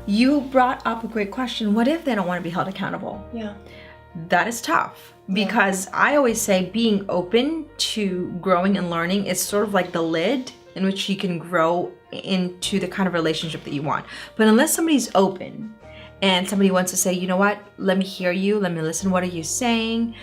You brought up a great question. What if they don't want to be held accountable? Yeah. That is tough because I always say being open to growing and learning is sort of like the lid in which you can grow into the kind of relationship that you want. But unless somebody's open and somebody wants to say, you know what, let me hear you, let me listen, what are you saying?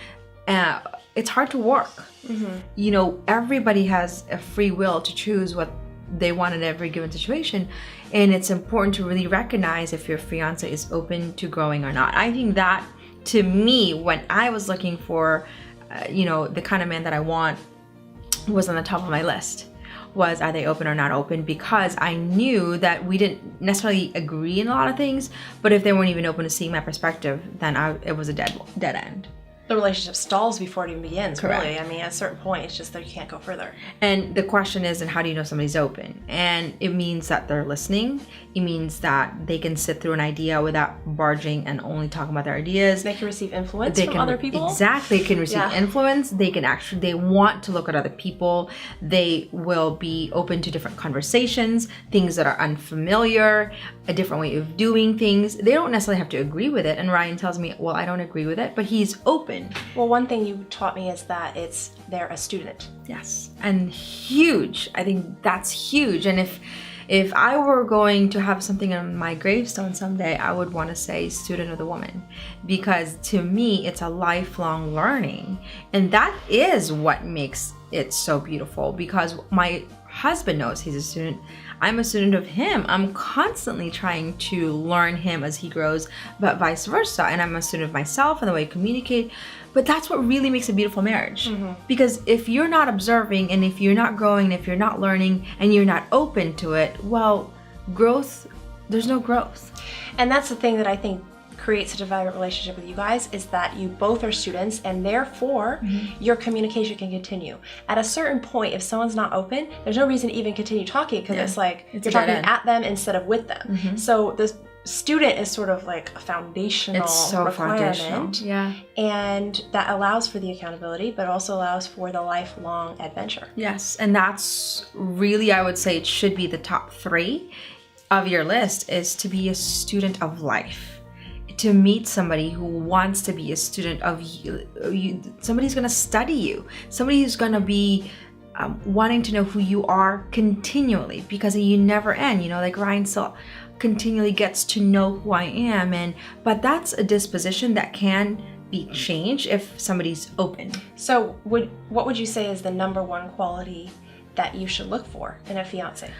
It's hard to work. Mm-hmm. You know, everybody has a free will to choose what they want in every given situation. And it's important to really recognize if your fiance is open to growing or not. I think that, to me, when I was looking for, the kind of man that I want, was on the top of my list. Was, are they open or not open? Because I knew that we didn't necessarily agree in a lot of things, but if they weren't even open to seeing my perspective, then it was a dead end. The relationship stalls before it even begins. Correct. Really. I mean, at a certain point, it's just that you can't go further. And the question is, and how do you know somebody's open? And it means that they're listening. It means that they can sit through an idea without barging and only talking about their ideas. They can receive influence from other people. Exactly. They can receive influence. They can they want to look at other people. They will be open to different conversations, things that are unfamiliar, a different way of doing things. They don't necessarily have to agree with it. And Ryan tells me, well, I don't agree with it, but he's open. Well, one thing you taught me is that they're a student. Yes, and huge. I think that's huge. And if I were going to have something on my gravestone someday, I would want to say student of the woman, because to me, it's a lifelong learning. And that is what makes it so beautiful, because my husband knows he's a student. I'm a student of him. I'm constantly trying to learn him as he grows, but vice versa. And I'm a student of myself and the way I communicate. But that's what really makes a beautiful marriage. Mm-hmm. Because if you're not observing, and if you're not growing, and if you're not learning, and you're not open to it, well, there's no growth. And that's the thing that I think creates such a vibrant relationship with you guys, is that you both are students, and therefore your communication can continue. At a certain point, if someone's not open, there's no reason to even continue talking, because it's like you're talking at them instead of with them. Mm-hmm. So the student is sort of like a foundational requirement. Yeah. And that allows for the accountability, but also allows for the lifelong adventure. Yes, and that's really, I would say, it should be the top 3 of your list, is to be a student of life. To meet somebody who wants to be a student of you, somebody who's going to study you, somebody who's going to be wanting to know who you are continually, because you never end. Like Ryan still continually gets to know who I am, but that's a disposition that can be changed if somebody's open. So what would you say is the number 1 quality that you should look for in a fiance?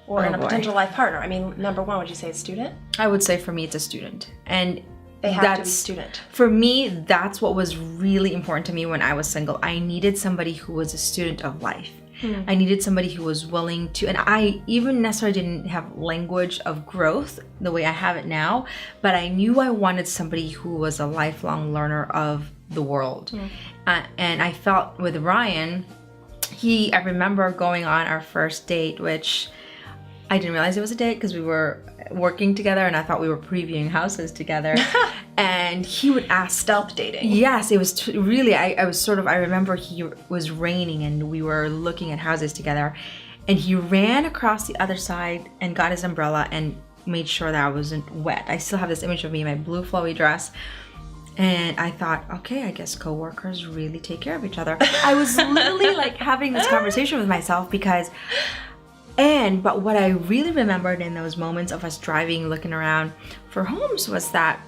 Or in a potential life partner? I mean, number 1, would you say a student? I would say for me, it's a student. And they have to be student. For me, that's what was really important to me when I was single. I needed somebody who was a student of life. I needed somebody who was willing to, and I even necessarily didn't have language of growth the way I have it now, but I knew I wanted somebody who was a lifelong learner of the world. And I felt with Ryan, I remember going on our first date, which I didn't realize it was a date because we were working together, and I thought we were previewing houses together. And he would ask, stealth dating. Yes, it was really, I remember he was raining and we were looking at houses together, and he ran across the other side and got his umbrella and made sure that I wasn't wet. I still have this image of me in my blue flowy dress. And I thought, okay, I guess coworkers really take care of each other. I was literally like having this conversation with myself but what I really remembered in those moments of us driving, looking around for homes, was that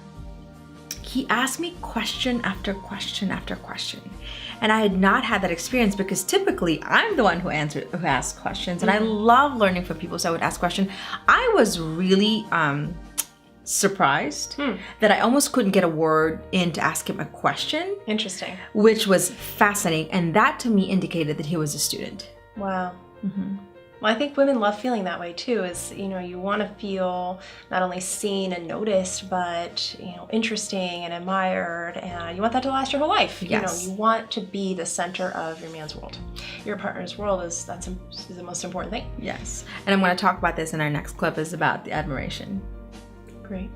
he asked me question after question after question. And I had not had that experience, because typically I'm the one who asks questions, and I love learning from people, so I would ask questions. I was really surprised that I almost couldn't get a word in to ask him a question. Interesting. Which was fascinating, and that to me indicated that he was a student. Wow. Mm-hmm. Well, I think women love feeling that way too, is, you want to feel not only seen and noticed, but, interesting and admired, and you want that to last your whole life. Yes. You want to be the center of your man's world. Your partner's world is the most important thing. Yes. And I'm going to talk about this in our next clip, is about the admiration. Great.